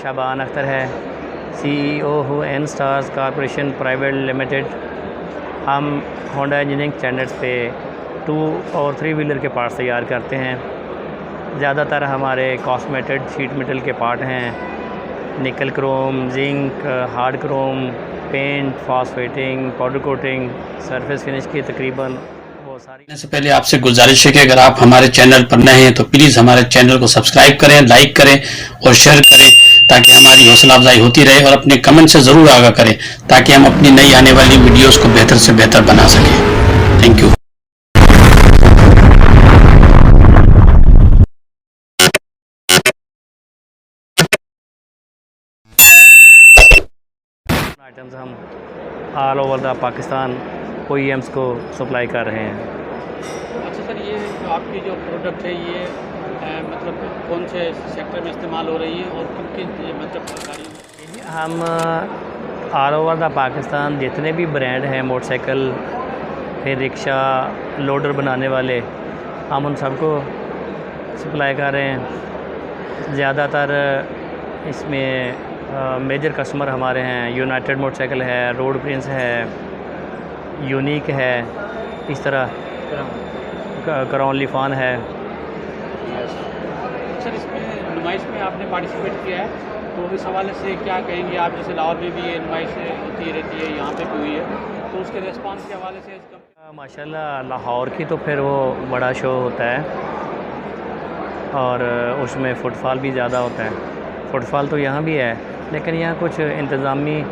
शाबान अख्तर है, CEO हूँ N stars corporation private limited. हम होंडा इंजीनियरिंग स्टैंडर्ड्स पे 2 और 3 व्हीलर के पार्ट्स तैयार करते हैं। ज़्यादातर हमारे कॉस्मेटेड शीट मेटल के पार्ट हैं, nickel chrome, zinc, hard chrome, paint, phosphating, powder coating, surface finish की तकरीबन वो सारी। से पहले आपसे गुजारिश है कि अगर आप हमारे चैनल पर नए हैं तो प्लीज़ हमारे चैनल को सब्सक्राइब करें, लाइक करें और शेयर करें ताकि हमारी हौसला अफजाई होती रहे, और अपने कमेंट से ज़रूर आगाह करें ताकि हम अपनी नई आने वाली वीडियोस को बेहतर से बेहतर बना सकें। Thank you. आइटम्स हम all over the Pakistan OEMs को सप्लाई कर रहे हैं। अच्छा सर, ये जो आपकी जो प्रोडक्ट है ये मतलब कौन से सेक्टर में इस्तेमाल हो रही है और किन किन मतलब गाड़ियों? हम ऑल ओवर द पाकिस्तान जितने भी ब्रांड हैं मोटरसाइकिल, फिर रिक्शा, लोडर बनाने वाले, हम उन सबको सप्लाई कर रहे हैं। ज़्यादातर इसमें मेजर कस्टमर हमारे हैं यूनाइटेड मोटरसाइकिल है, रोड प्रिंस है, यूनिक है, इस तरह क्राउन लिफान है। सर, इसमें नुमाइश में आपने पार्टिसिपेट किया है तो इस हवाले से क्या कहेंगे आप? जैसे लाहौर में भी ये नुमाइश होती रहती है, यहाँ पे भी हुई है, तो उसके रिस्पांस के हवाले से माशाल्लाह लाहौर की तो फिर वो बड़ा शो होता है और उसमें फ़ुटफॉल भी ज़्यादा होता है। फ़ुटफॉल तो यहाँ भी है, लेकिन यहाँ कुछ इंतज़ामी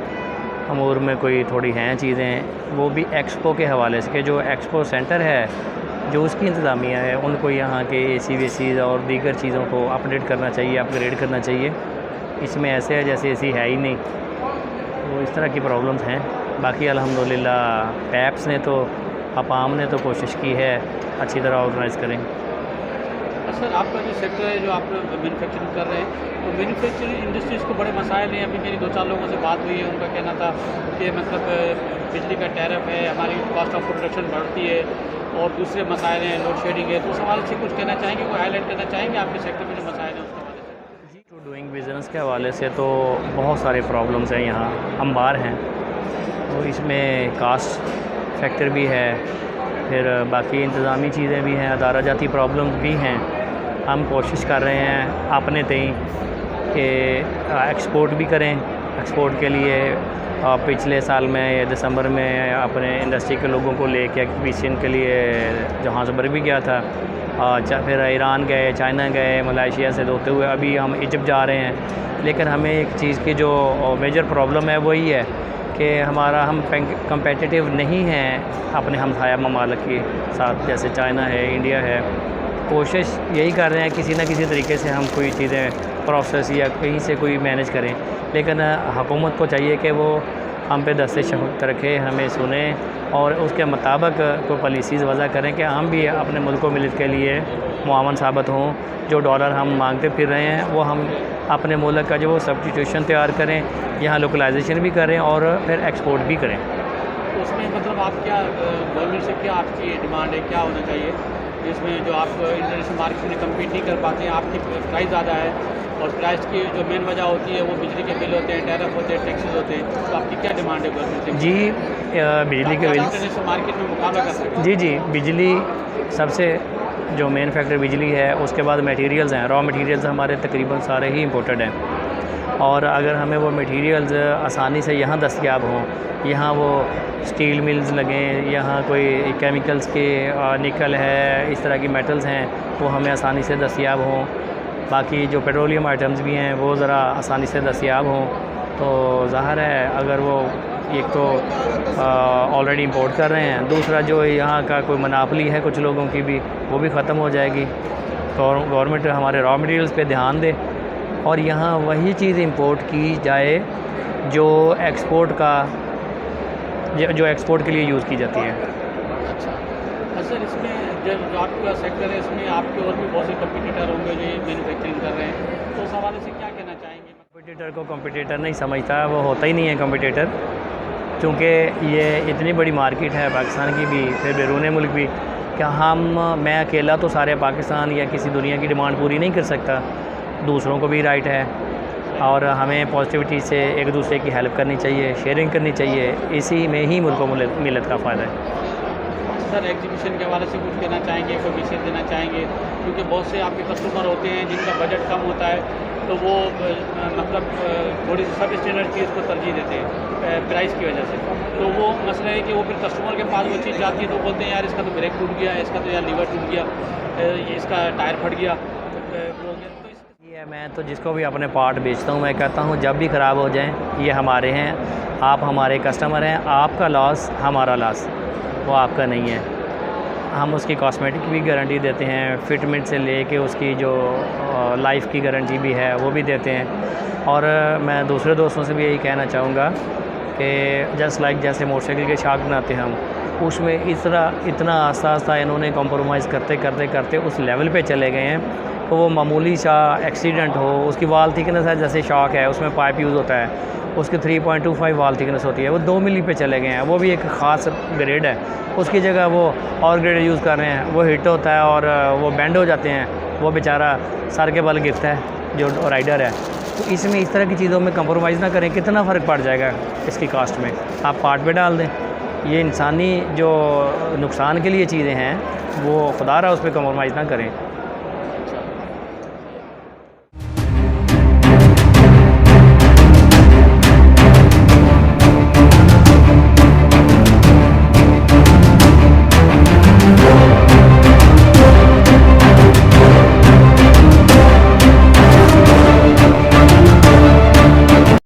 अमूर में कोई थोड़ी हैं चीज़ें, वो भी एक्सपो के हवाले से कि जो एक्सपो सेंटर है जो उसकी इंतज़ामिया है उनको यहाँ के AC वेसीज़ और दीगर चीज़ों को अपडेट करना चाहिए, अपग्रेड करना चाहिए। इसमें ऐसे है जैसे AC है ही नहीं, तो इस तरह की प्रॉब्लम्स हैं। बाकी अल्हम्दुलिल्लाह पैप्स ने तो, अपाम ने तो कोशिश की है अच्छी तरह ऑर्गेनाइज़ करें। सर, आपका जो सेक्टर है जो आप मैन्युफैक्चरिंग कर रहे हैं, तो मैन्युफैक्चरिंग इंडस्ट्रीज़ को बड़े मसाइल हैं। अभी मेरी 2-4 लोगों से बात हुई है, उनका कहना था कि मतलब बिजली का टैरिफ है, हमारी कॉस्ट ऑफ प्रोडक्शन बढ़ती है और दूसरे मसाइल हैं, लोड शेडिंग है। तो उस हवाले से कुछ कहना चाहेंगे, कोई हाईलाइट करना चाहेंगे आपके सेक्टर में जो मसाइल हैं उसके हवाले से? जी, टू डूइंग बिज़नेस के हवाले से तो बहुत सारे प्रॉब्लम्स हैं, यहाँ अंबार हैं, तो इसमें कास्ट फैक्टर भी है, फिर बाकी इंतज़ामी चीज़ें भी हैं, अदारा जाती प्रॉब्लम्स भी हैं। हम कोशिश कर रहे हैं अपने तय कि एक्सपोर्ट भी करें। एक्सपोर्ट के लिए पिछले साल में दिसंबर में अपने इंडस्ट्री के लोगों को लेके एग्जीबिशन के लिए जोहान्सबर्ग भी गया था, फिर ईरान गए, चाइना गए, मलेशिया से होते हुए अभी हम इजिप्ट जा रहे हैं। लेकिन हमें एक चीज़ की जो मेजर प्रॉब्लम है वही है कि हम कंपेटिटिव नहीं हैं अपने हमसाया ममालिक के साथ, जैसे चाइना है, इंडिया है। कोशिश यही कर रहे हैं किसी न किसी तरीके से हम कोई चीज़ें प्रोसेस या कहीं से कोई मैनेज करें, लेकिन हुकूमत को चाहिए कि वो हम पे दस्ते शफ़क़त रखे, हमें सुने और उसके मुताबिक कोई पॉलिसीज़ वज़ा करें कि हम भी अपने मुल्क मिलत के लिए मुआवन साबित हों। जो डॉलर हम मांगते फिर रहे हैं वो हम अपने मुल्क का जो वो सब्स्टिट्यूशन तैयार करें, यहाँ लोकलाइजेशन भी करें और फिर एक्सपोर्ट भी करें। तो उसमें मतलब आप क्या गवर्नमेंट से क्या आपकी डिमांड है, क्या होना चाहिए इसमें जो आप इंटरनेशनल मार्केट में कम्पीट नहीं कर पाते हैं? आपकी प्राइस ज़्यादा है और प्राइस की जो मेन वजह होती है वो बिजली के बिल होते हैं, टैरिफ होते हैं, टैक्सेस होते हैं, तो आपकी क्या डिमांड है गवर्नमेंट से? जी, बिजली के बिल इंटरनेशनल मार्केट में मुकाबला कर सकते हैं? जी, बिजली सबसे जो मेन फैक्टर बिजली है, उसके बाद मटेरियल्स हैं। रॉ मटेरियल्स हमारे तकरीबन सारे ही इंपोर्टेड हैं और अगर हमें वो मटेरियल्स आसानी से यहाँ दस्तयाब हों, यहाँ वो स्टील मिल्स लगें, यहाँ कोई केमिकल्स के निकल है, इस तरह की मेटल्स हैं, वो हमें आसानी से दस्तयाब हों। बाकी जो पेट्रोलियम आइटम्स भी हैं वो ज़रा आसानी से दस्तयाब हों, तो ज़ाहिर है अगर वो एक तो ऑलरेडी इंपोर्ट कर रहे हैं, दूसरा जो यहाँ का कोई मनापली है कुछ लोगों की भी, वो भी ख़त्म हो जाएगी। तो गवर्नमेंट हमारे रॉ मटेरियल्स पे ध्यान दे और यहाँ वही चीज़ इंपोर्ट की जाए जो एक्सपोर्ट के लिए यूज़ की जाती है। अच्छा सर, इसमें जो आपका सेक्टर है इसमें आपके और भी बहुत से कम्पिटिटर होंगे जो ये मैन्युफैक्चरिंग कर रहे हैं, तो उस हवाले से क्या कहना चाहेंगे? कम्पिटिटर को कम्पिटिटर नहीं समझता, वो होता ही नहीं है कम्पिटिटर, क्योंकि ये इतनी बड़ी मार्केट है पाकिस्तान की भी, फिर बैरून मुल्क भी, क्या मैं अकेला तो सारे पाकिस्तान या किसी दुनिया की डिमांड पूरी नहीं कर सकता, दूसरों को भी राइट है। और हमें पॉजिटिविटी से एक दूसरे की हेल्प करनी चाहिए, शेयरिंग करनी चाहिए। इसी में ही मुल्क मिलत का फ़ायदा है। सर एग्जीबिशन के हवाले से कुछ कहना चाहेंगे, कोई मैसेज देना चाहेंगे? क्योंकि बहुत से आपके कस्टमर होते हैं जिनका बजट कम होता है, तो वो मतलब थोड़ी सी सब स्टैंडर्ड चीज़ को तरजीह देते हैं प्राइस की वजह से। तो वो मसला है कि वो फिर कस्टमर के पास वो चीज़ जाती है तो बोलते हैं यार इसका तो ब्रेक टूट गया, इसका तो यार लीवर टूट गया, इसका टायर फट गया, वो हो गया। तो ये मैं तो जिसको भी अपने पार्ट बेचता हूँ, मैं कहता हूँ जब भी ख़राब हो जाएं, ये हमारे हैं, आप हमारे कस्टमर हैं, आपका लॉस हमारा लॉस, वो आपका नहीं है। हम उसकी कॉस्मेटिक भी गारंटी देते हैं, फिटमेंट से लेके उसकी जो लाइफ की गारंटी भी है वो भी देते हैं। और मैं दूसरे दोस्तों से भी यही कहना चाहूँगा कि जस्ट लाइक जैसे मोटरसाइकिल के शाक बनाते हैं हम, उसमें इतना आस्ता आस्ता इन्होंने कॉम्प्रोमाइज़ करते करते करते उस लेवल पे चले गए हैं तो वो मामूली सा एक्सीडेंट हो, उसकी वाल थिकनेस है, जैसे शॉक है उसमें पाइप यूज़ होता है, उसकी 3.25 वाल थिकनेस होती है, वो 2 मिली पे चले गए हैं। वो भी एक ख़ास ग्रेड है, उसकी जगह वो और ग्रेड यूज़ कर रहे हैं, वो हिट होता है और वो बेंड हो जाते हैं, वो बेचारा सर के बल गिरता है जो राइडर है। तो इसमें इस तरह की चीज़ों में कंप्रोमाइज़ ना करें, कितना फ़र्क पड़ जाएगा इसकी कास्ट में, आप पार्ट पे डाल दें। ये इंसानी जो नुकसान के लिए चीज़ें हैं वो खुदा रहा उस पर कंप्रोमाइज़ ना करें।